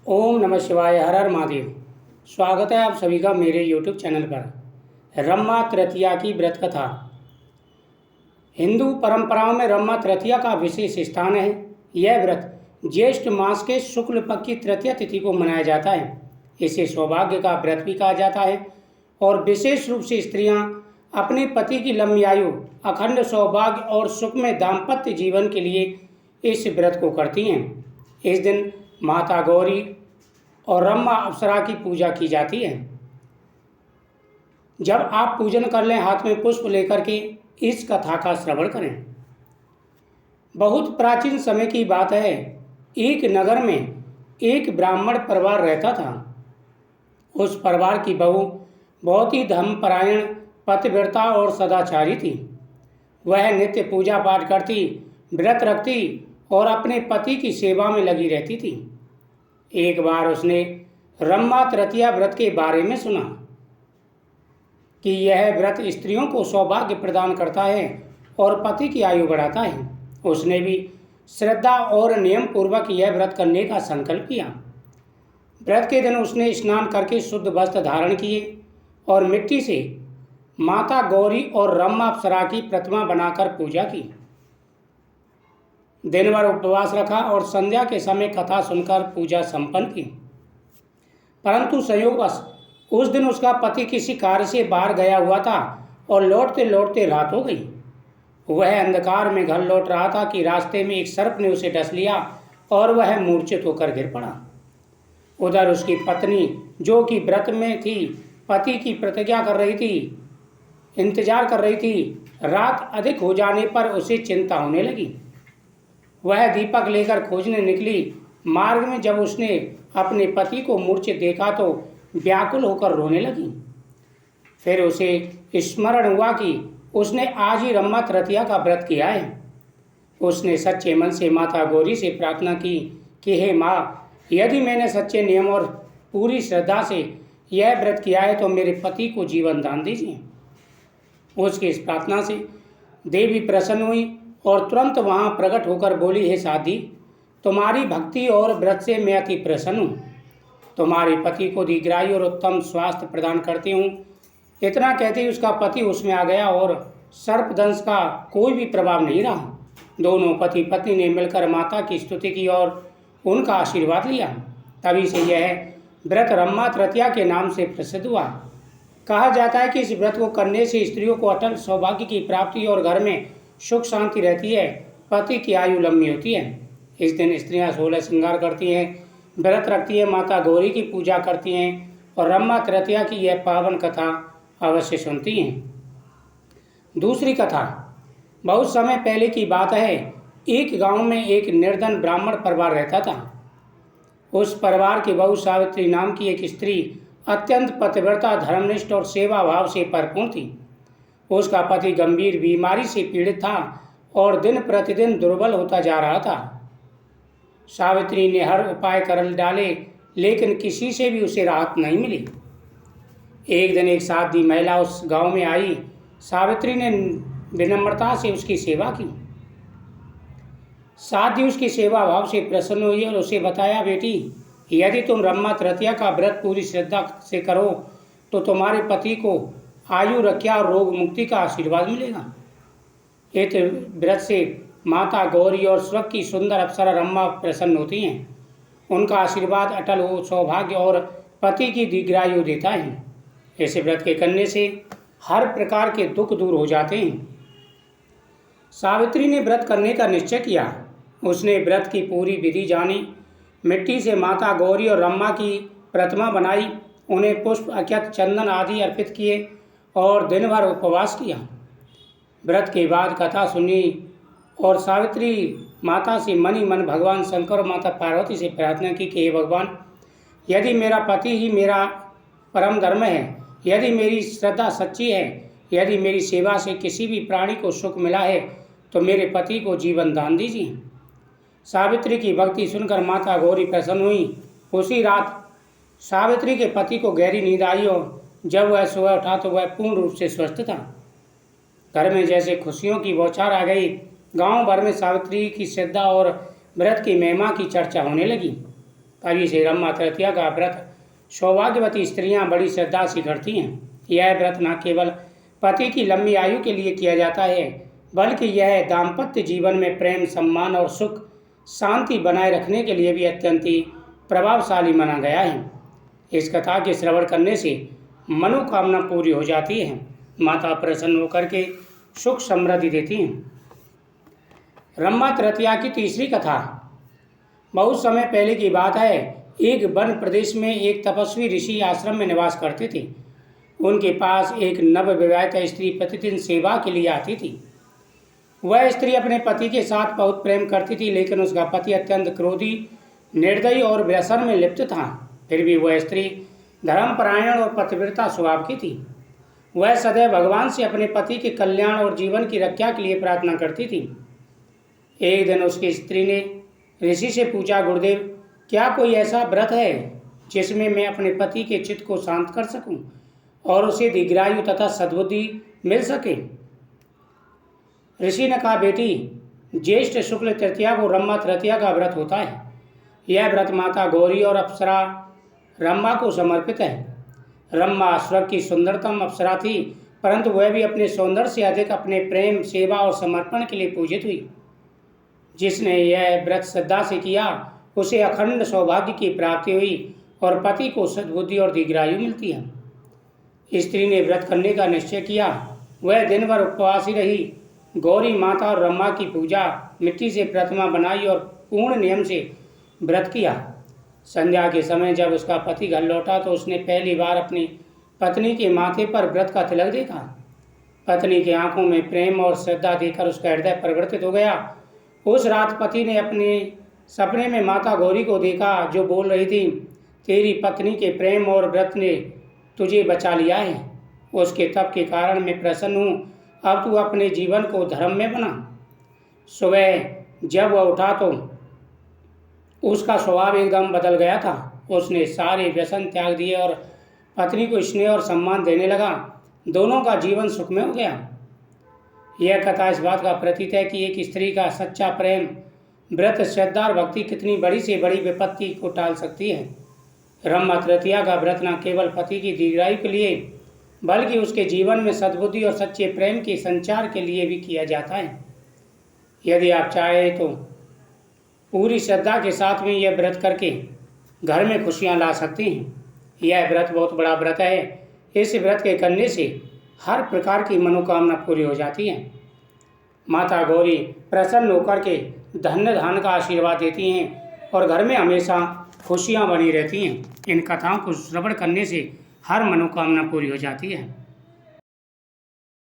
ओम नमः शिवाय। हर हर महादेव। स्वागत है आप सभी का मेरे YouTube चैनल पर। रमा तृतीया की व्रत कथा। हिंदू परंपराओं में रमा तृतीया का विशेष स्थान है। यह व्रत ज्येष्ठ मास के शुक्ल पक्ष की तृतीया तिथि को मनाया जाता है। इसे सौभाग्य का व्रत भी कहा जाता है और विशेष रूप से स्त्रियां अपने पति की लंबी आयु, अखंड सौभाग्य और सुखमय दाम्पत्य जीवन के लिए इस व्रत को करती हैं। इस दिन माता गौरी और रमा अप्सरा की पूजा की जाती है। जब आप पूजन कर लें, हाथ में पुष्प लेकर के इस कथा का श्रवण करें। बहुत प्राचीन समय की बात है। एक नगर में एक ब्राह्मण परिवार रहता था। उस परिवार की बहू बहुत ही धर्मपरायण, पतिव्रता और सदाचारी थी। वह नित्य पूजा पाठ करती, व्रत रखती और अपने पति की सेवा में लगी रहती थी। एक बार उसने रमा तृतीया व्रत के बारे में सुना कि यह व्रत स्त्रियों को सौभाग्य प्रदान करता है और पति की आयु बढ़ाता है। उसने भी श्रद्धा और नियम पूर्वक यह व्रत करने का संकल्प किया। व्रत के दिन उसने स्नान करके शुद्ध वस्त्र धारण किए और मिट्टी से माता गौरी और रमा अप्सरा की प्रतिमा बनाकर पूजा की। दिन भर उपवास रखा और संध्या के समय कथा सुनकर पूजा संपन्न की। परंतु संयोगवश उस दिन उसका पति किसी कार्य से बाहर गया हुआ था और लौटते लौटते रात हो गई। वह अंधकार में घर लौट रहा था कि रास्ते में एक सर्प ने उसे डस लिया और वह मूर्छित होकर गिर पड़ा। उधर उसकी पत्नी, जो कि व्रत में थी, पति की प्रतिज्ञा कर रही थी, इंतजार कर रही थी। रात अधिक हो जाने पर उसे चिंता होने लगी। वह दीपक लेकर खोजने निकली। मार्ग में जब उसने अपने पति को मूर्छित देखा तो व्याकुल होकर रोने लगी। फिर उसे स्मरण हुआ कि उसने आज ही रमा तृतीया का व्रत किया है। उसने सच्चे मन से माता गौरी से प्रार्थना की कि हे माँ, यदि मैंने सच्चे नियम और पूरी श्रद्धा से यह व्रत किया है तो मेरे पति को जीवन दान दीजिए। उसकी इस प्रार्थना से देवी प्रसन्न हुई और तुरंत वहाँ प्रकट होकर बोली, हे साधी, तुम्हारी भक्ति और व्रत से मैं अति प्रसन्न हूँ। तुम्हारे पति को दीर्घायु और उत्तम स्वास्थ्य प्रदान करती हूँ। इतना कहते ही उसका पति उसमें आ गया और सर्पदंश का कोई भी प्रभाव नहीं रहा। दोनों पति पत्नी ने मिलकर माता की स्तुति की और उनका आशीर्वाद लिया। तभी से यह व्रत रमा तृतीया के नाम से प्रसिद्ध हुआ। कहा जाता है कि इस व्रत को करने से स्त्रियों को अटल सौभाग्य की प्राप्ति और घर में सुख शांति रहती है, पति की आयु लंबी होती है। इस दिन स्त्रियां 16 श्रृंगार करती हैं, व्रत रखती हैं, माता गौरी की पूजा करती हैं और रमा तृतीया की यह पावन कथा अवश्य सुनती हैं। दूसरी कथा बहुत समय पहले की बात है। एक गांव में एक निर्धन ब्राह्मण परिवार रहता था। उस परिवार की बहू सावित्री नाम की एक स्त्री अत्यंत पतिव्रता, धर्मनिष्ठ और सेवा भाव से परिपूर्ण थी। उसका पति गंभीर बीमारी से पीड़ित था और दिन प्रतिदिन दुर्बल होता जा रहा था। सावित्री ने हर उपाय कर डाले, लेकिन किसी से भी उसे राहत नहीं मिली। एक दिन एक साध्वी महिला उस गांव में आई। सावित्री ने विनम्रता से उसकी सेवा की। साध्वी उसकी सेवा भाव से प्रसन्न हुई और उसे बताया, बेटी, यदि तुम रमा तृतीया का व्रत पूरी श्रद्धा से करो तो तुम्हारे पति को आयु, रक्षा और रोग मुक्ति का आशीर्वाद मिलेगा। इस व्रत से माता गौरी और स्वर्ग की सुंदर अप्सरा रमा प्रसन्न होती हैं। उनका आशीर्वाद अटल हो, सौभाग्य और पति की दीर्घायु देता है। ऐसे व्रत के करने से हर प्रकार के दुख दूर हो जाते हैं। सावित्री ने व्रत करने का निश्चय किया। उसने व्रत की पूरी विधि जानी, मिट्टी से माता गौरी और रमा की प्रतिमा बनाई, उन्हें पुष्प, अक्षत, चंदन आदि अर्पित किए और दिन भर उपवास किया। व्रत के बाद कथा सुनी और सावित्री माता से मन ही मन भगवान शंकर और माता पार्वती से प्रार्थना की कि हे भगवान, यदि मेरा पति ही मेरा परम धर्म है, यदि मेरी श्रद्धा सच्ची है, यदि मेरी सेवा से किसी भी प्राणी को सुख मिला है तो मेरे पति को जीवन दान दीजिए। सावित्री की भक्ति सुनकर माता गौरी प्रसन्न हुई। उसी रात सावित्री के पति को गहरी नींद आई और जब वह सुबह उठा तो वह पूर्ण रूप से स्वस्थ था। घर में जैसे खुशियों की बौछार आ गई। गांव भर में सावित्री की श्रद्धा और व्रत की महिमा की चर्चा होने लगी। तभी से रमा तृतीया का व्रत सौभाग्यवती स्त्रियां बड़ी श्रद्धा से करती हैं। यह व्रत न केवल पति की लंबी आयु के लिए किया जाता है, बल्कि यह दाम्पत्य जीवन में प्रेम, सम्मान और सुख शांति बनाए रखने के लिए भी अत्यंत ही प्रभावशाली माना गया है। इस कथा के श्रवण करने से मनोकामना पूरी हो जाती है, माता प्रसन्न होकर के सुख समृद्धि देती हैं। रमा तृतीया की तीसरी कथा। बहुत समय पहले की बात है। एक वन प्रदेश में एक तपस्वी ऋषि आश्रम में निवास करते थे। उनके पास एक नवविवाहित स्त्री प्रतिदिन सेवा के लिए आती थी। वह स्त्री अपने पति के साथ बहुत प्रेम करती थी, लेकिन उसका पति अत्यंत क्रोधी, निर्दयी और व्यसन में लिप्त था। फिर भी वह स्त्री धर्मपरायण और पतिव्रता स्वभाव की थी। वह सदैव भगवान से अपने पति के कल्याण और जीवन की रक्षा के लिए प्रार्थना करती थी। एक दिन उसकी स्त्री ने ऋषि से पूछा, गुरुदेव, क्या कोई ऐसा व्रत है जिसमें मैं अपने पति के चित्त को शांत कर सकूं और उसे दीर्घायु तथा सद्बुद्धि मिल सके? ऋषि ने कहा, बेटी, ज्येष्ठ शुक्ल तृतीया को रमा तृतीया का व्रत होता है। यह व्रत माता गौरी और अप्सरा रमा को समर्पित है। रमा स्वर्ग की सुंदरतम अप्सरा थी, परंतु वह भी अपने सौंदर्य से अधिक अपने प्रेम, सेवा और समर्पण के लिए पूजित हुई। जिसने यह व्रत श्रद्धा से किया, उसे अखंड सौभाग्य की प्राप्ति हुई और पति को सद्बुद्धि और दीर्घायु मिलती है। स्त्री ने व्रत करने का निश्चय किया। वह दिन भर उपवासी रही। गौरी माता और रमा की पूजा, मिट्टी से प्रतिमा बनाई और पूर्ण नियम से व्रत किया। संध्या के समय जब उसका पति घर लौटा तो उसने पहली बार अपनी पत्नी के माथे पर व्रत का तिलक देखा। पत्नी की आंखों में प्रेम और श्रद्धा देखकर उसका हृदय परिवर्तित हो गया। उस रात पति ने अपने सपने में माता गौरी को देखा, जो बोल रही थी, तेरी पत्नी के प्रेम और व्रत ने तुझे बचा लिया है। उसके तप के कारण मैं प्रसन्न हूँ। अब तू अपने जीवन को धर्म में बना। सुबह जब वह उठा तो उसका स्वभाव एकदम बदल गया था। उसने सारे व्यसन त्याग दिए और पत्नी को स्नेह और सम्मान देने लगा। दोनों का जीवन सुखमय हो गया। यह कथा इस बात का प्रतीक है कि एक स्त्री का सच्चा प्रेम, व्रत, श्रद्धा और भक्ति कितनी बड़ी से बड़ी विपत्ति को टाल सकती है। रमा तृतीया का व्रत न केवल पति की दीर्घायु के लिए, बल्कि उसके जीवन में सद्बुद्धि और सच्चे प्रेम के संचार के लिए भी किया जाता है। यदि आप चाहें तो पूरी श्रद्धा के साथ में यह व्रत करके घर में खुशियां ला सकती हैं। यह व्रत बहुत बड़ा व्रत है। इस व्रत के करने से हर प्रकार की मनोकामना पूरी हो जाती है। माता गौरी प्रसन्न होकर के धन्य धान का आशीर्वाद देती हैं और घर में हमेशा खुशियां बनी रहती हैं। इन कथाओं को श्रवण करने से हर मनोकामना पूरी हो जाती है।